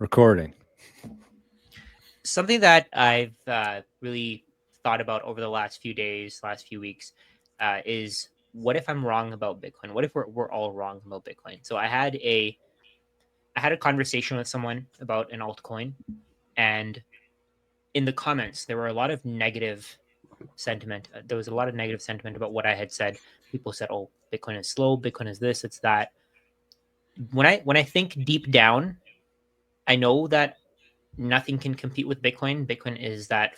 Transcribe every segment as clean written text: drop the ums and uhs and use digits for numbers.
Recording. Something that I've really thought about over the last few days, last few weeks, is what if I'm wrong about Bitcoin? What if we're all wrong about Bitcoin? So I had a conversation with someone about an altcoin, and in the comments there were a lot of negative sentiment. There was a lot of negative sentiment about what I had said. People said, "Oh, Bitcoin is slow. Bitcoin is this. It's that." When I think deep down, I know that nothing can compete with Bitcoin. Bitcoin is that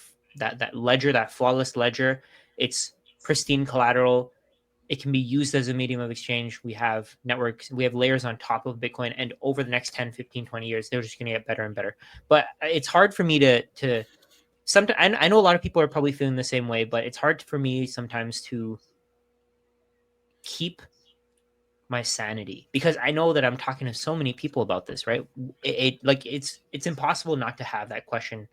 ledger, that flawless ledger. It's pristine collateral. It can be used as a medium of exchange. We have networks, we have layers on top of Bitcoin, and over the next 10, 15, 20 years, they're just going to get better and better. But it's hard for me to sometimes, I know a lot of people are probably feeling the same way, but it's hard for me sometimes to keep my sanity because I know that I'm talking to so many people about this, right? It's impossible not to have that question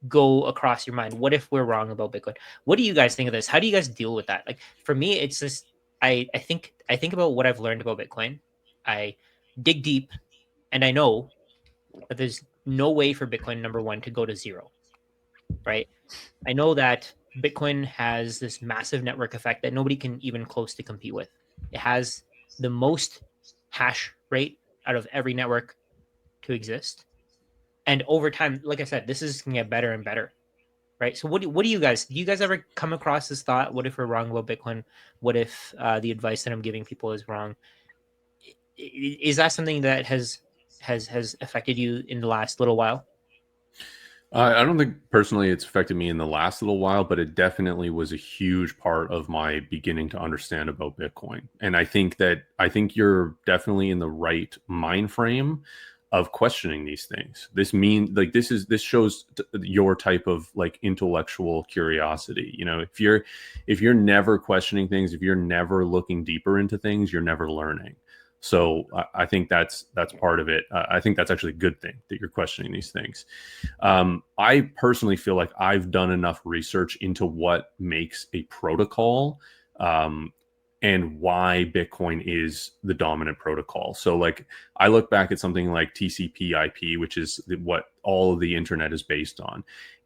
go across your mind. What if we're wrong about Bitcoin? What do you guys think of this? How do you guys deal with that? Like for me, it's just I think about what I've learned about Bitcoin. I dig deep, and I know that there's no way for Bitcoin number one to go to zero, right? I know that Bitcoin has this massive network effect that nobody can even close to compete with. It has the most hash rate out of every network to exist. And over time, like I said, this is going to get better and better, right? So what do you guys ever come across this thought? What if we're wrong about Bitcoin? What if the advice that I'm giving people is wrong? Is that something that has affected you in the last little while? I don't think personally it's affected me in the last little while, but it definitely was a huge part of my beginning to understand about Bitcoin. And I think you're definitely in the right mind frame of questioning these things. This shows your type of like intellectual curiosity. You know, if you're never questioning things, if you're never looking deeper into things, you're never learning. So I think that's part of it. I think that's actually a good thing that you're questioning these things. I personally feel like I've done enough research into what makes a protocol and why Bitcoin is the dominant protocol. So like I look back at something like TCP/IP, which is what all of the internet is based on.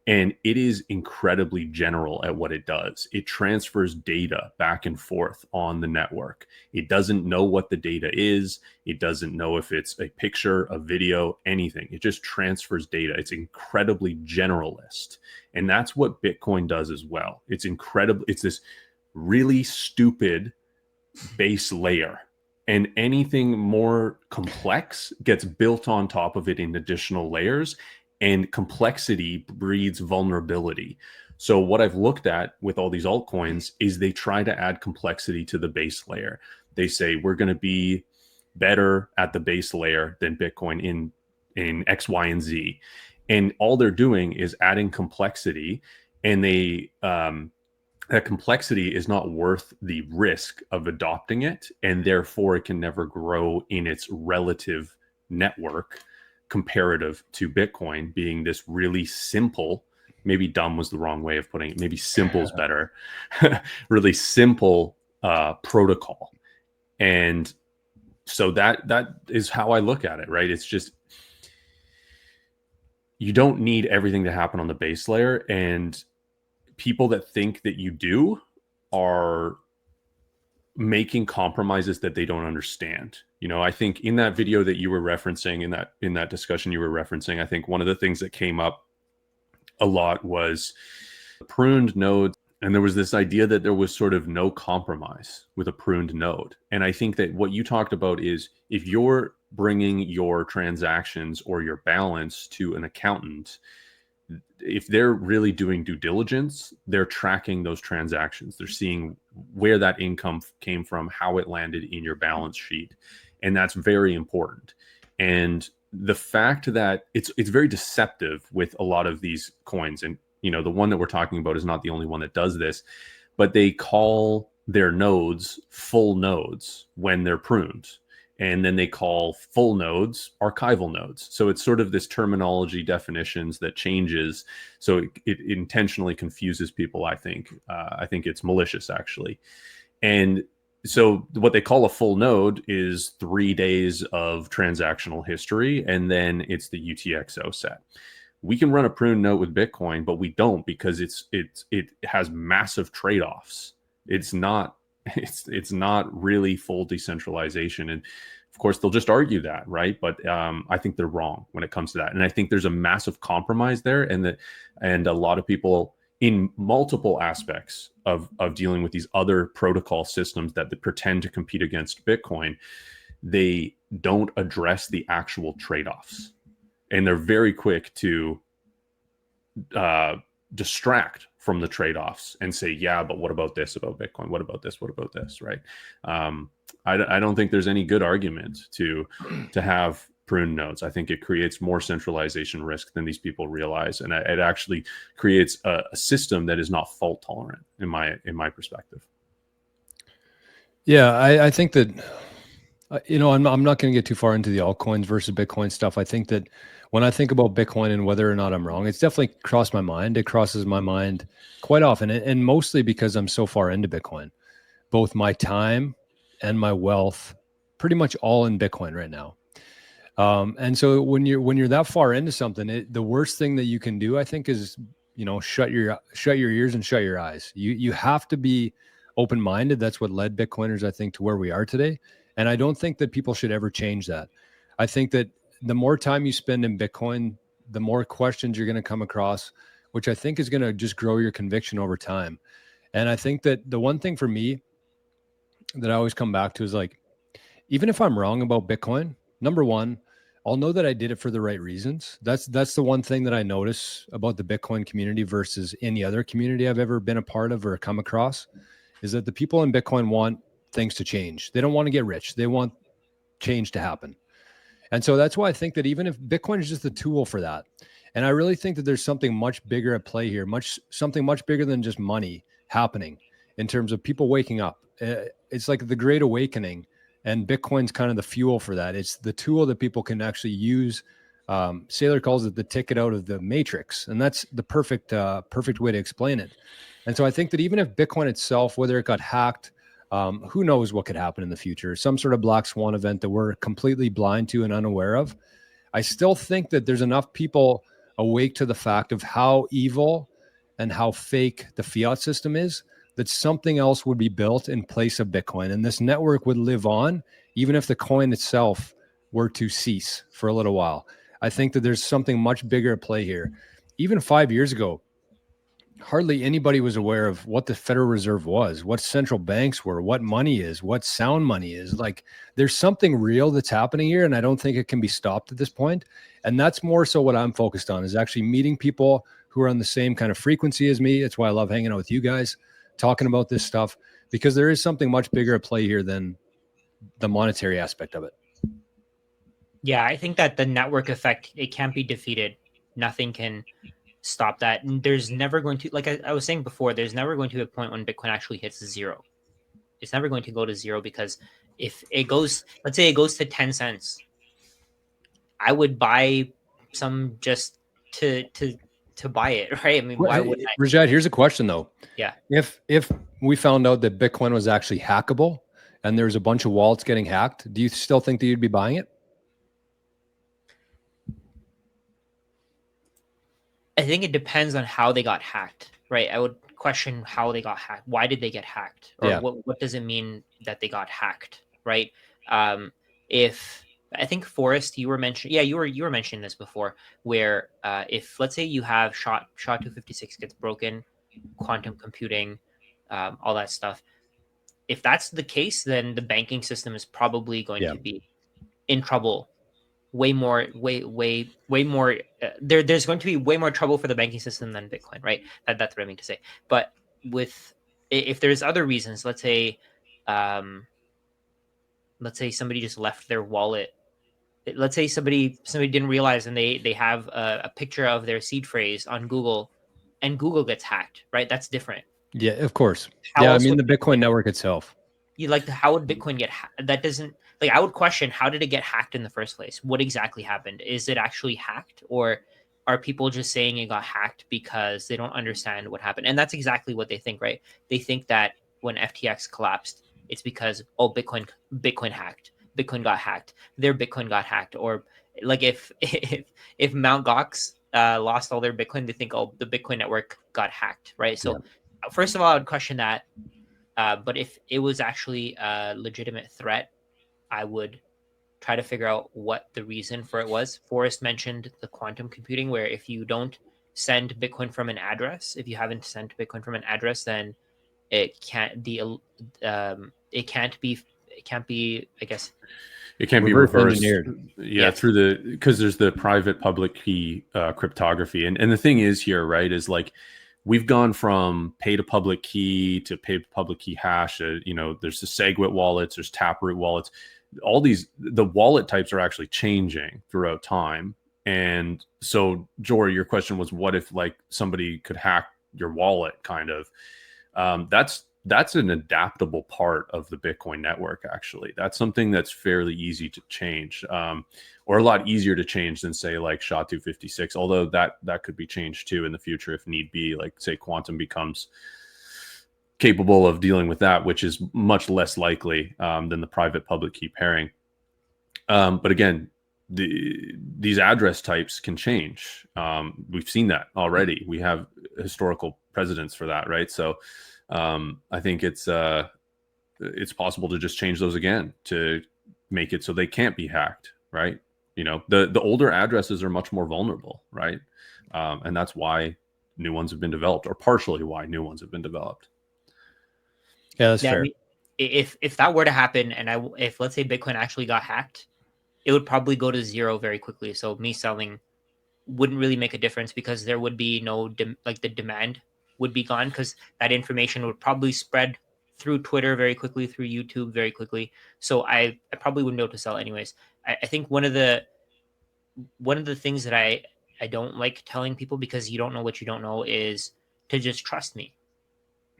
And it is incredibly general at what it does. It transfers data back and forth on the network. It doesn't know what the data is. It doesn't know if it's a picture, a video, anything. It just transfers data. It's incredibly generalist. And that's what Bitcoin does as well. It's incredible. It's this really stupid base layer. And anything more complex gets built on top of it in additional layers. And complexity breeds vulnerability. So what I've looked at with all these altcoins is they try to add complexity to the base layer. They say we're going to be better at the base layer than Bitcoin in X, Y, and Z. And all they're doing is adding complexity, and that complexity is not worth the risk of adopting it, and therefore it can never grow in its relative network comparative to Bitcoin being this really simple, maybe dumb was the wrong way of putting it, maybe simple is better, really simple protocol. And so that is how I look at it, right? It's just, you don't need everything to happen on the base layer, and people that think that you do are making compromises that they don't understand. You know, I think in that video that you were referencing, in that discussion you were referencing, I think one of the things that came up a lot was pruned nodes. And there was this idea that there was sort of no compromise with a pruned node. And I think that what you talked about is if you're bringing your transactions or your balance to an accountant, if they're really doing due diligence, they're tracking those transactions. They're seeing where that income came from, how it landed in your balance sheet. And that's very important. And the fact that it's very deceptive with a lot of these coins. And, you know, the one that we're talking about is not the only one that does this, but they call their nodes full nodes when they're pruned. And then they call full nodes archival nodes. So it's sort of this terminology definitions that changes. So it intentionally confuses people, I think. I think it's malicious, actually. And So what they call a full node is 3 days of transactional history, and then it's the UTXO set. We can run a prune node with Bitcoin, but we don't because it has massive trade-offs. It's not it's not really full decentralization, and of course they'll just argue that, right? But I think they're wrong when it comes to that, and I think there's a massive compromise there, and a lot of people in multiple aspects of dealing with these other protocol systems that pretend to compete against Bitcoin, they don't address the actual trade-offs, and they're very quick to distract from the trade-offs and say, yeah, but what about this about Bitcoin? What about this? What about this? Right? I don't think there's any good argument to have prune nodes. I think it creates more centralization risk than these people realize, and it actually creates a system that is not fault tolerant in my perspective. Yeah, I think that I'm not going to get too far into the altcoins versus Bitcoin stuff. I think that when I think about Bitcoin and whether or not I'm wrong, it's definitely crossed my mind. It crosses my mind quite often, and mostly because I'm so far into Bitcoin, both my time and my wealth, pretty much all in Bitcoin right now. And so when you're that far into something, the worst thing that you can do, I think, is shut your ears and shut your eyes. You have to be open-minded. That's what led Bitcoiners, I think, to where we are today. And I don't think that people should ever change that. I think that the more time you spend in Bitcoin, the more questions you're going to come across, which I think is going to just grow your conviction over time. And I think that the one thing for me that I always come back to is, like, even if I'm wrong about Bitcoin, number one, I'll know that I did it for the right reasons. That's the one thing that I notice about the Bitcoin community versus any other community I've ever been a part of or come across, is that the people in Bitcoin want things to change. They don't want to get rich. They want change to happen. And so that's why I think that even if Bitcoin is just a tool for that, and I really think that there's something much bigger at play here, something much bigger than just money happening in terms of people waking up. It's like the Great Awakening, and Bitcoin's kind of the fuel for that. It's the tool that people can actually use. Saylor calls it the ticket out of the matrix, and that's the perfect way to explain it. And so I think that even if Bitcoin itself, whether it got hacked, who knows what could happen in the future, some sort of black swan event that we're completely blind to and unaware of, I still think that there's enough people awake to the fact of how evil and how fake the fiat system is, that something else would be built in place of Bitcoin. And this network would live on, even if the coin itself were to cease for a little while. I think that there's something much bigger at play here. Even 5 years ago, hardly anybody was aware of what the Federal Reserve was, what central banks were, what money is, what sound money is. Like, there's something real that's happening here, and I don't think it can be stopped at this point. And that's more so what I'm focused on, is actually meeting people who are on the same kind of frequency as me. That's why I love hanging out with you guys, talking about this stuff, because there is something much bigger at play here than the monetary aspect of it. Yeah, I think that the network effect, it can't be defeated. Nothing can stop that. And there's never going to, like I was saying before, there's never going to be a point when Bitcoin actually hits zero. It's never going to go to zero, because if it goes, let's say it goes to 10 cents, I would buy some just to buy it, right? I mean, why wouldn't I? Rajat, here's a question though. Yeah. If we found out that Bitcoin was actually hackable and there's a bunch of wallets getting hacked, do you still think that you'd be buying it? I think it depends on how they got hacked, right? I would question how they got hacked. Why did they get hacked? Or what does it mean that they got hacked, right? If I think Forrest, you were mentioning this before, where if, let's say, you have SHA-256 gets broken, quantum computing, all that stuff. If that's the case, then the banking system is probably going to be in trouble. Way more. There's going to be way more trouble for the banking system than Bitcoin, right? That's what I mean to say. But if there's other reasons, let's say somebody just left their wallet. Let's say somebody didn't realize, and they have a picture of their seed phrase on Google, and Google gets hacked, right? That's different. Yeah, of course. I mean, the Bitcoin network itself. How would Bitcoin get hacked? That doesn't, like, I would question, how did it get hacked in the first place? What exactly happened? Is it actually hacked, or are people just saying it got hacked because they don't understand what happened? And that's exactly what they think, right? They think that when FTX collapsed, it's because, oh, Bitcoin hacked, Bitcoin got hacked, their Bitcoin got hacked. Or like if Mount Gox lost all their Bitcoin, they think, oh, the Bitcoin network got hacked, right? So first of all, I would question that. But if it was actually a legitimate threat, I would try to figure out what the reason for it was. Forrest mentioned the quantum computing, where if you don't send Bitcoin from an address, if you haven't sent Bitcoin from an address, then it can't be, I guess, it can't be Reverse reversed. engineered. Yeah, Yes. through because there's the private public key cryptography. And the thing is here, right, is like we've gone from pay to public key to pay to public key hash. You know, there's the SegWit wallets, there's Taproot wallets. All these, the wallet types are actually changing throughout time. And so, Jory, your question was, what if like somebody could hack your wallet? Kind of. That's an adaptable part of the Bitcoin network. Actually, that's something that's fairly easy to change, or a lot easier to change than say like SHA-256. Although that could be changed too in the future if need be. Like say quantum becomes capable of dealing with that, which is much less likely than the private public key pairing. But again, these address types can change. We've seen that already. We have historical precedents for that, right? So I think it's possible to just change those again to make it so they can't be hacked, right? You know, the older addresses are much more vulnerable, right? And that's why new ones have been developed, or partially why new ones have been developed. Yeah, that's fair. I mean, if that were to happen, and if let's say Bitcoin actually got hacked, it would probably go to zero very quickly. So me selling wouldn't really make a difference, because there would be no the demand would be gone, because that information would probably spread through Twitter very quickly, through YouTube very quickly. So I probably wouldn't be able to sell anyways. I think one of the things that I don't like telling people, because you don't know what you don't know, is to just trust me.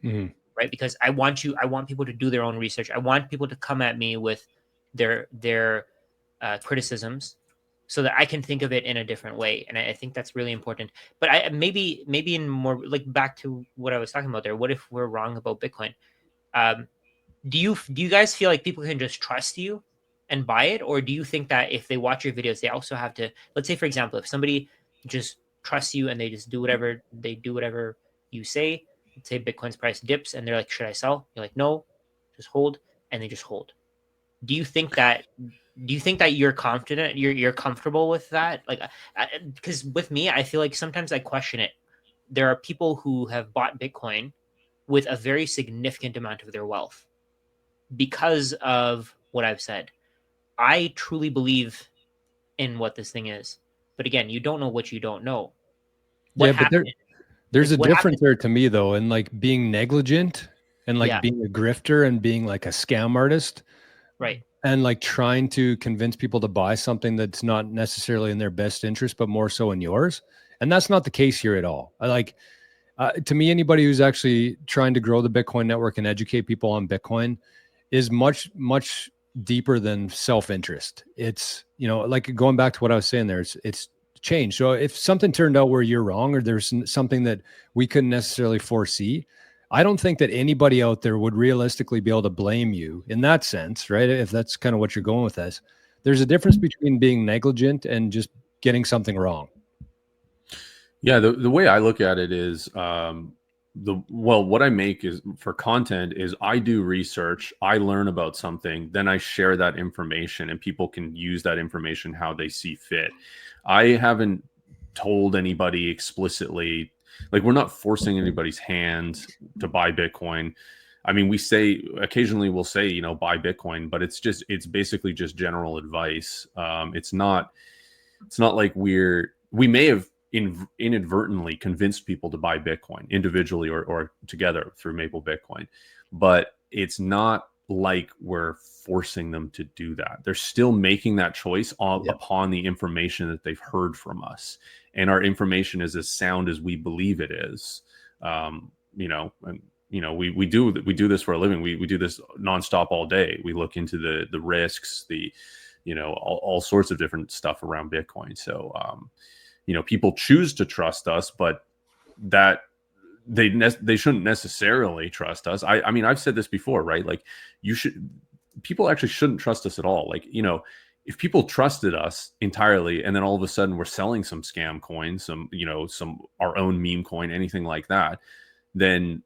Mhm. Right? Because I want people to do their own research. I want people to come at me with their criticisms, so that I can think of it in a different way. And I think that's really important. But I maybe in more like back to what I was talking about there. What if we're wrong about Bitcoin? Do you guys feel like people can just trust you and buy it, or do you think that if they watch your videos, they also have to, let's say for example, if somebody just trusts you and they just do whatever you say, let's say Bitcoin's price dips and they're like, should I sell? You're like, no, just hold, and they just hold. Do you think that you're confident, you're comfortable with that? Like, because with me, I feel like sometimes I question it. There are people who have bought Bitcoin with a very significant amount of their wealth because of what I've said. I truly believe in what this thing is. But again, you don't know what you don't know. What Yeah, but happened? there's Like, a what difference happened? there to me though, and like being negligent and like Yeah, being a grifter and being like a scam artist right. and like trying to convince people to buy something that's not necessarily in their best interest, but more so in yours. And that's not the case here at all. I like, to me, anybody who's actually trying to grow the Bitcoin network and educate people on Bitcoin is much, much deeper than self-interest. It's, you know, like going back to what I was saying there, it's change. So if something turned out where you're wrong, or there's something that we couldn't necessarily foresee, I don't think that anybody out there would realistically be able to blame you in that sense, right? If that's kind of what you're going with this. There's a difference between being negligent and just getting something wrong. Yeah, the way I look at it is what I make is for content is I do research, I learn about something, then I share that information and people can use that information how they see fit. I haven't told anybody explicitly, like we're not forcing anybody's hand to buy Bitcoin. I mean, we say occasionally we'll say, you know, buy Bitcoin, but it's basically just general advice. It's not like we may have inadvertently convinced people to buy Bitcoin individually or together through Maple Bitcoin, but it's not like we're forcing them to do that. They're still making that choice upon the information that they've heard from us, and our information is as sound as we believe it is. You know, and you know, we do this for a living. We do this nonstop all day. We look into the risks, you know, all sorts of different stuff around Bitcoin. So, you know, people choose to trust us, but that they shouldn't necessarily trust us. I mean, I've said this before, right? Like, people actually shouldn't trust us at all. Like, if people trusted us entirely and then all of a sudden we're selling some scam coins, some our own meme coin, anything like that, then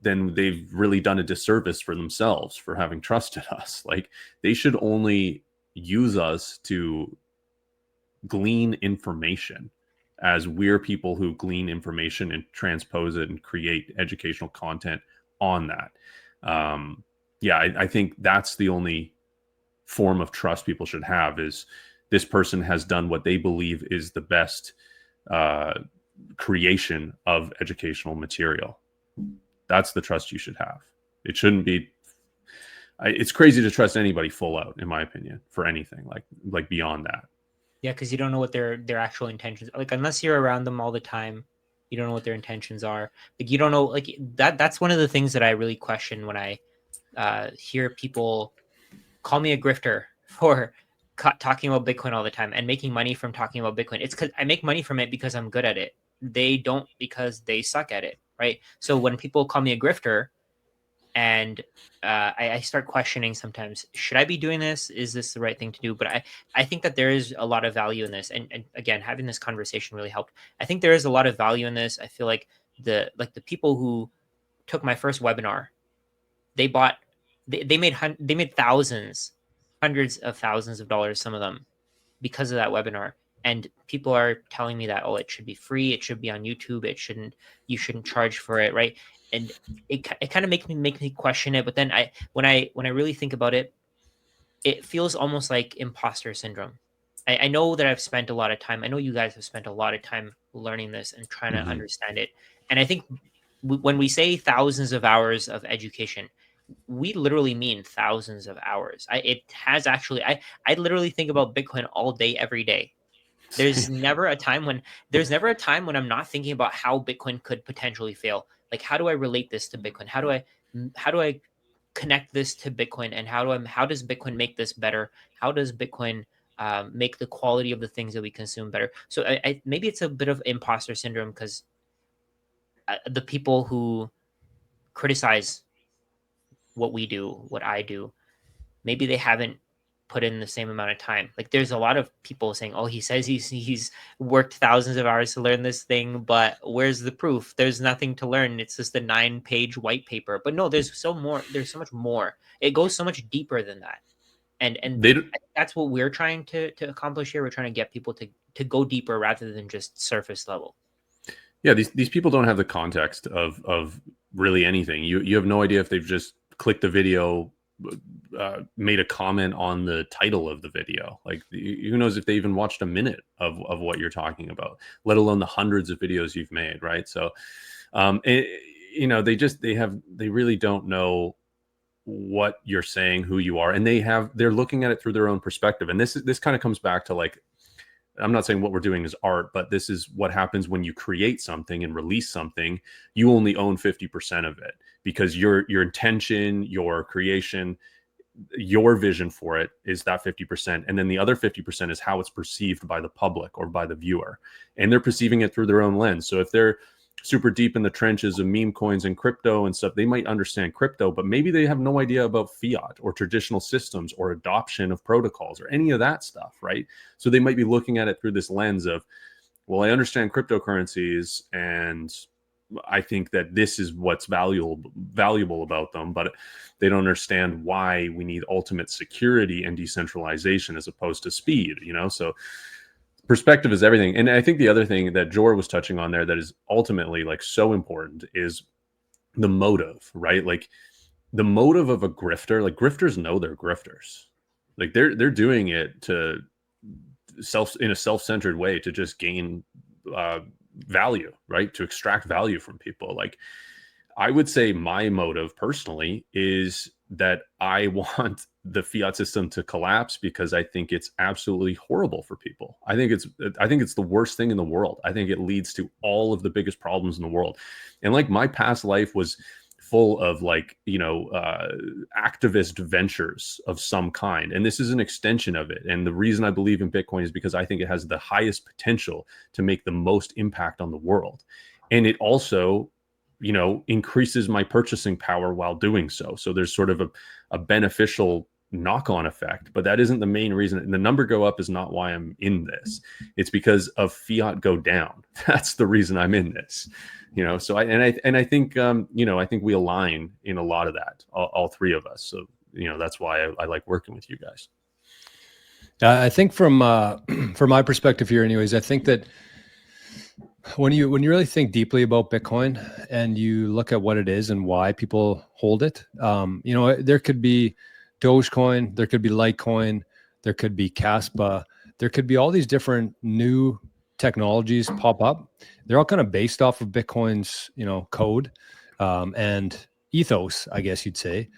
they've really done a disservice for themselves for having trusted us. Like, they should only use us to glean information, as we're people who glean information and transpose it and create educational content on that. I think that's the only form of trust people should have, is this person has done what they believe is the best creation of educational material. That's the trust you should have. It shouldn't be. It's crazy to trust anybody full out, in my opinion, for anything like beyond that. Yeah, because you don't know what their actual intentions are. Like, unless you're around them all the time, you don't know what their intentions are. Like, you don't know, like, that's one of the things that I really question when I hear people call me a grifter for talking about Bitcoin all the time and making money from talking about Bitcoin. It's because I make money from it because I'm good at it. They don't, because they suck at it, right? So when people call me a grifter, and I start questioning sometimes, should I be doing this? Is this the right thing to do? But I think that there is a lot of value in this. And again, having this conversation really helped. I think there is a lot of value in this. I feel like the people who took my first webinar, they made thousands, hundreds of thousands of dollars, some of them, because of that webinar. And people are telling me that, oh, it should be free, it should be on YouTube, you shouldn't charge for it, right? And it kind of makes me question it. But then when I really think about it, it feels almost like imposter syndrome. I know that I've spent a lot of time. I know you guys have spent a lot of time learning this and trying to understand it. And I think when we say thousands of hours of education, we literally mean thousands of hours. I literally think about Bitcoin all day, every day. There's never a time when I'm not thinking about how Bitcoin could potentially fail. Like, how do I relate this to Bitcoin? How do I connect this to Bitcoin? And how does Bitcoin make this better? How does Bitcoin make the quality of the things that we consume better? So maybe it's a bit of imposter syndrome, because the people who criticize what we do, what I do, maybe they haven't put in the same amount of time. Like, there's a lot of people saying, oh, he says he's worked thousands of hours to learn this thing, but where's the proof? There's nothing to learn. It's just a 9-page white paper. But no, there's so much more. It goes so much deeper than that. And that's what we're trying to accomplish here. We're trying to get people to go deeper rather than just surface level. Yeah, these people don't have the context of really anything. You have no idea if they've just clicked the video, made a comment on the title of the video. Like, who knows if they even watched a minute of what you're talking about, let alone the hundreds of videos you've made, right? So they really don't know what you're saying, who you are, and they're looking at it through their own perspective. And this kind of comes back to, like, I'm not saying what we're doing is art, but this is what happens when you create something and release something. You only own 50% of it, because your intention, your creation, your vision for it is that 50%. And then the other 50% is how it's perceived by the public or by the viewer. And they're perceiving it through their own lens. So if they're super deep in the trenches of meme coins and crypto and stuff, they might understand crypto, but maybe they have no idea about fiat or traditional systems or adoption of protocols or any of that stuff, right? So they might be looking at it through this lens of, well, I understand cryptocurrencies and I think that this is what's valuable about them, but they don't understand why we need ultimate security and decentralization as opposed to speed, So perspective is everything. And I think the other thing that Jor was touching on there that is ultimately, like, so important is the motive, right? Like, the motive of a grifter, like, grifters know they're grifters. Like, they're doing it to in a self-centered way to just gain value, right? To extract value from people. Like, I would say my motive personally is that I want the fiat system to collapse because I think it's absolutely horrible for people. I think it's the worst thing in the world. I think it leads to all of the biggest problems in the world. And, like, my past life was full of, like, activist ventures of some kind. And this is an extension of it. And the reason I believe in Bitcoin is because I think it has the highest potential to make the most impact on the world. And it also increases my purchasing power while doing so. So there's sort of a beneficial knock-on effect, but that isn't the main reason. And the number go up is not why I'm in this. It's because of fiat go down. That's the reason I'm in this. So I think I think we align in a lot of that, all three of us. So that's why I like working with you guys. I think from my perspective here, anyways, I think that when you really think deeply about Bitcoin and you look at what it is and why people hold it, there could be Dogecoin, there could be Litecoin, there could be Caspa, there could be all these different new technologies pop up. They're all kind of based off of Bitcoin's, code and ethos, I guess you'd say.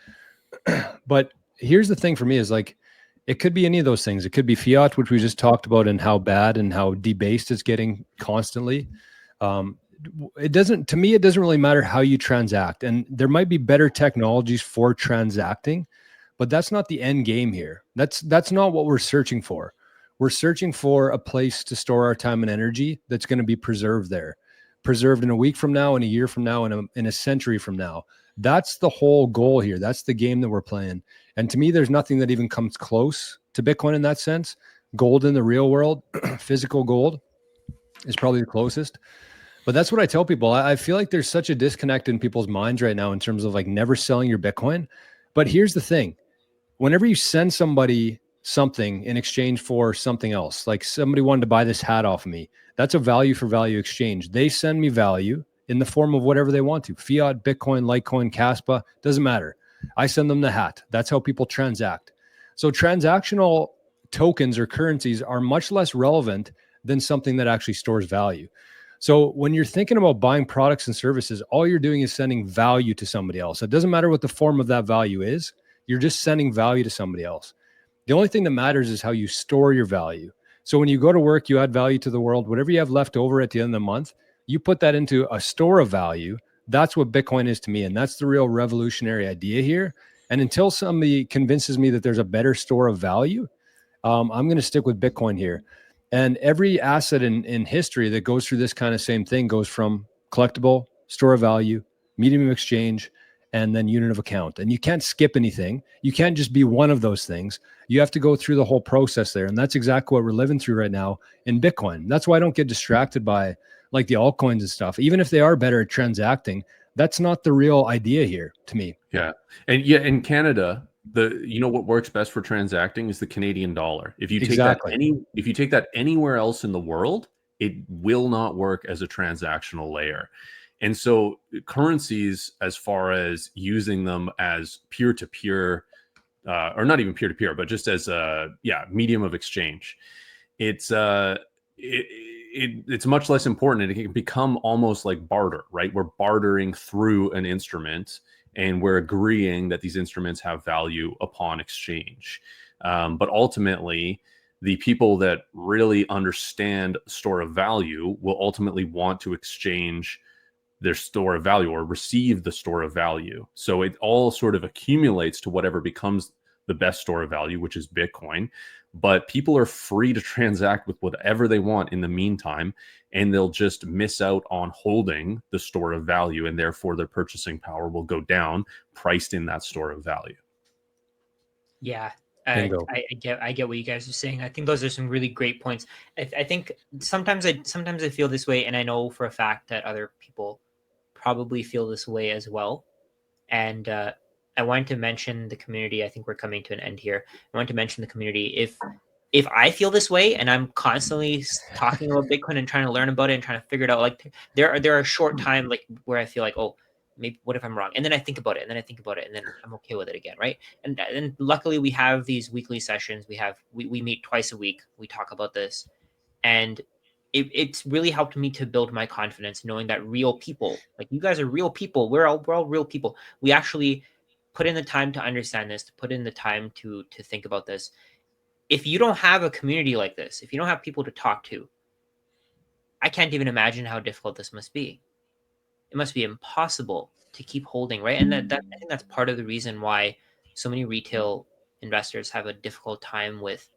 But here's the thing for me is like, it could be any of those things. It could be fiat, which we just talked about, and how bad and how debased it's getting constantly. It doesn't really matter how you transact, and there might be better technologies for transacting, but that's not the end game here. That's not what we're searching for. We're searching for a place to store our time and energy that's going to be preserved there, preserved in a week from now, in a year from now, in a century from now. That's the whole goal here. That's the game that we're playing. And to me, there's nothing that even comes close to Bitcoin in that sense. Gold in the real world, physical gold, is probably the closest. But that's what I tell people. I feel like there's such a disconnect in people's minds right now in terms of like never selling your Bitcoin. But here's the thing. Whenever you send somebody something in exchange for something else, like somebody wanted to buy this hat off of me, that's a value for value exchange. They send me value in the form of whatever they want to. Fiat, Bitcoin, Litecoin, Caspa, doesn't matter. I send them the hat. That's how people transact. So transactional tokens or currencies are much less relevant than something that actually stores value. So when you're thinking about buying products and services, all you're doing is sending value to somebody else. It doesn't matter what the form of that value is. You're just sending value to somebody else. The only thing that matters is how you store your value. So when you go to work, you add value to the world. Whatever you have left over at the end of the month, you put that into a store of value. That's what Bitcoin is to me. And that's the real revolutionary idea here. And until somebody convinces me that there's a better store of value, I'm going to stick with Bitcoin here. And every asset in history that goes through this kind of same thing goes from collectible, store of value, medium of exchange, and then unit of account. And you can't skip anything. You can't just be one of those things. You have to go through the whole process there. And that's exactly what we're living through right now in Bitcoin. That's why I don't get distracted by like the altcoins and stuff. Even if they are better at transacting, that's not the real idea here to me. Yeah. And yeah, in Canada, what works best for transacting is the Canadian dollar. If you take that anywhere else in the world, it will not work as a transactional layer. And so currencies, as far as using them as peer-to-peer, or not even peer-to-peer, but just as a medium of exchange, it's much less important, and it can become almost like barter, right? We're bartering through an instrument, and we're agreeing that these instruments have value upon exchange. But ultimately, the people that really understand store of value will ultimately want to exchange their store of value or receive the store of value. So it all sort of accumulates to whatever becomes the best store of value, which is Bitcoin. But people are free to transact with whatever they want in the meantime, and they'll just miss out on holding the store of value, and therefore their purchasing power will go down, priced in that store of value. Yeah, I get what you guys are saying. I think those are some really great points. I think sometimes I feel this way, and I know for a fact that other people probably feel this way as well. And I wanted to mention the community. I think we're coming to an end here. I want to mention the community. If I feel this way and I'm constantly talking about Bitcoin and trying to learn about it and trying to figure it out, like there are short time like where I feel like, oh, maybe what if I'm wrong? And then I think about it, and then I think about it, and then I'm okay with it again, right? And luckily we have these weekly sessions. We meet twice a week. We talk about this, and it's really helped me to build my confidence, knowing that real people, like you guys are real people. We're all real people. We actually put in the time to understand this, to put in the time to think about this. If you don't have a community like this, if you don't have people to talk to, I can't even imagine how difficult this must be. It must be impossible to keep holding, right? And that I think that's part of the reason why so many retail investors have a difficult time with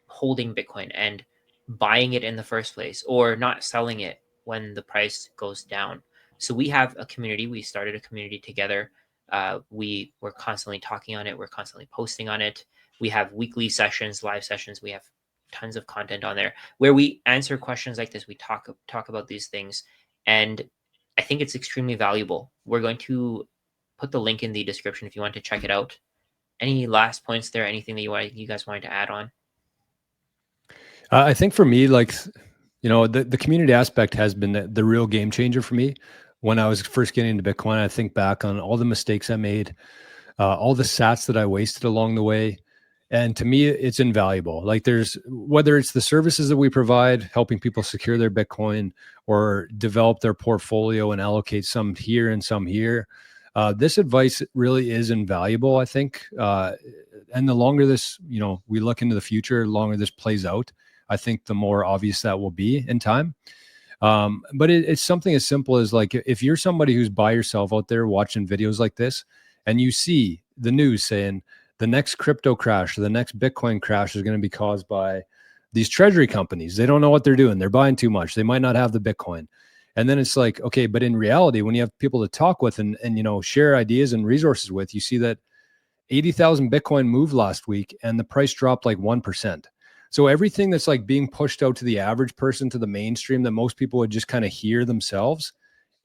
holding Bitcoin and buying it in the first place, or not selling it when the price goes down. So we have a community. We started a community together. We're constantly talking on it. We're constantly posting on it. We have weekly sessions, live sessions. We have tons of content on there where we answer questions like this. We talk about these things, and I think it's extremely valuable. We're going to put the link in the description if you want to check it out. Any last points there? Anything that you guys wanted to add on? I think for me, like, the community aspect has been the real game changer for me. When I was first getting into Bitcoin, I think back on all the mistakes I made, all the sats that I wasted along the way. And to me, it's invaluable. Like, whether it's the services that we provide, helping people secure their Bitcoin or develop their portfolio and allocate some here and some here. This advice really is invaluable, I think. And the longer this, we look into the future, the longer this plays out, I think the more obvious that will be in time. But it's something as simple as, like, if you're somebody who's by yourself out there watching videos like this, and you see the news saying the next crypto crash, or the next Bitcoin crash is going to be caused by these treasury companies. They don't know what they're doing. They're buying too much. They might not have the Bitcoin. And then it's like, okay, but in reality, when you have people to talk with and share ideas and resources with, you see that 80,000 Bitcoin moved last week and the price dropped like 1%. So everything that's like being pushed out to the average person, to the mainstream, that most people would just kind of hear themselves,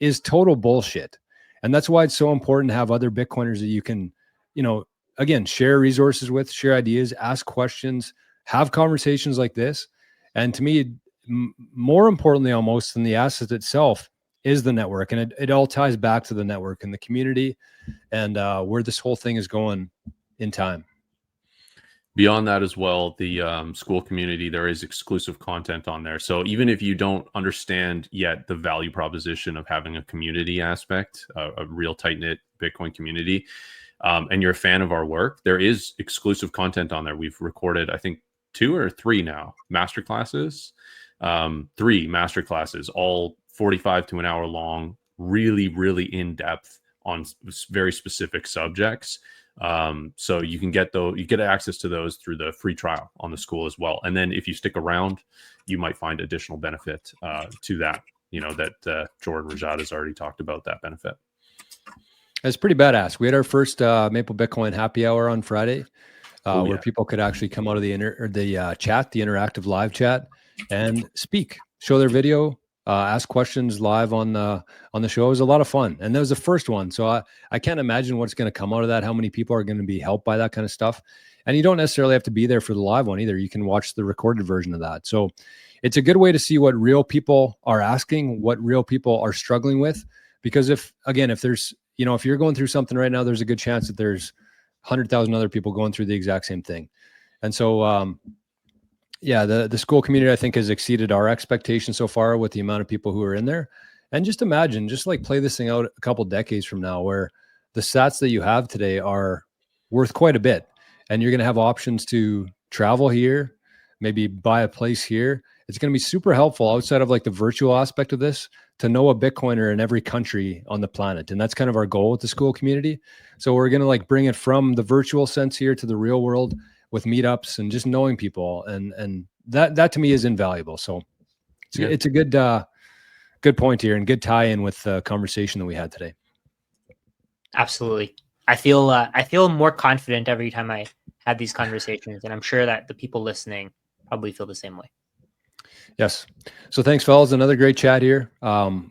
is total bullshit. And that's why it's so important to have other Bitcoiners that you can, again, share resources with, share ideas, ask questions, have conversations like this. And to me, more importantly almost than the asset itself is the network. And it all ties back to the network and the community and where this whole thing is going in time. Beyond that as well, the school community, there is exclusive content on there. So even if you don't understand yet the value proposition of having a community aspect, a real tight-knit Bitcoin community, and you're a fan of our work, there is exclusive content on there. We've recorded, I think, 2 or 3 now masterclasses, 3 masterclasses, all 45 to an hour long, really, really in depth on very specific subjects. So you get access to those through the free trial on the school as well. And then if you stick around, you might find additional benefit to that, that Jordan Rajat has already talked about that benefit. It's pretty badass. We had our first Maple Bitcoin happy hour on Friday, where people could actually come out of the chat, the interactive live chat, and speak, show their video, ask questions live on the show. It was a lot of fun, and that was the first one. So I can't imagine what's going to come out of that. How many people are going to be helped by that kind of stuff? And you don't necessarily have to be there for the live one either. You can watch the recorded version of that. So it's a good way to see what real people are asking, what real people are struggling with. Because if there's, if you're going through something right now, there's a good chance that there's 100,000 other people going through the exact same thing. And so, the school community, I think, has exceeded our expectations so far with the amount of people who are in there. And just imagine, just like play this thing out a couple decades from now, where the sats that you have today are worth quite a bit. And you're going to have options to travel here, maybe buy a place here. It's going to be super helpful outside of like the virtual aspect of this to know a Bitcoiner in every country on the planet. And that's kind of our goal with the school community. So we're going to like bring it from the virtual sense here to the real world with meetups and just knowing people. And that to me is invaluable. So it's a good point here and good tie-in with the conversation that we had today. Absolutely. I feel more confident every time I have these conversations, and I'm sure that the people listening probably feel the same way. Yes. So thanks, fellas. Another great chat here.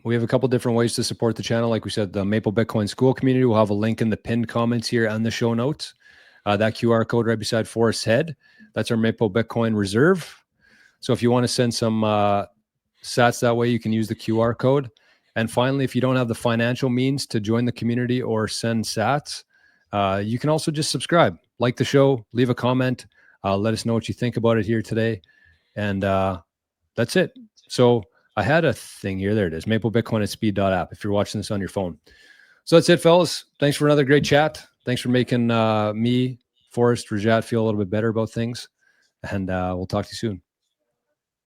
We have a couple different ways to support the channel. Like we said, the Maple Bitcoin School community will have a link in the pinned comments here and the show notes. That QR code right beside Forrest's head, that's our Maple Bitcoin reserve. So if you want to send some sats that way, you can use the QR code. And finally, if you don't have the financial means to join the community or send sats, you can also just subscribe, like the show, leave a comment, let us know what you think about it here today. And that's it. So I had a thing here. There it is. MapleBitcoin@speed.app if you're watching this on your phone. So that's it, fellas. Thanks for another great chat. Thanks for making me, Forrest, Rajat feel a little bit better about things. And we'll talk to you soon.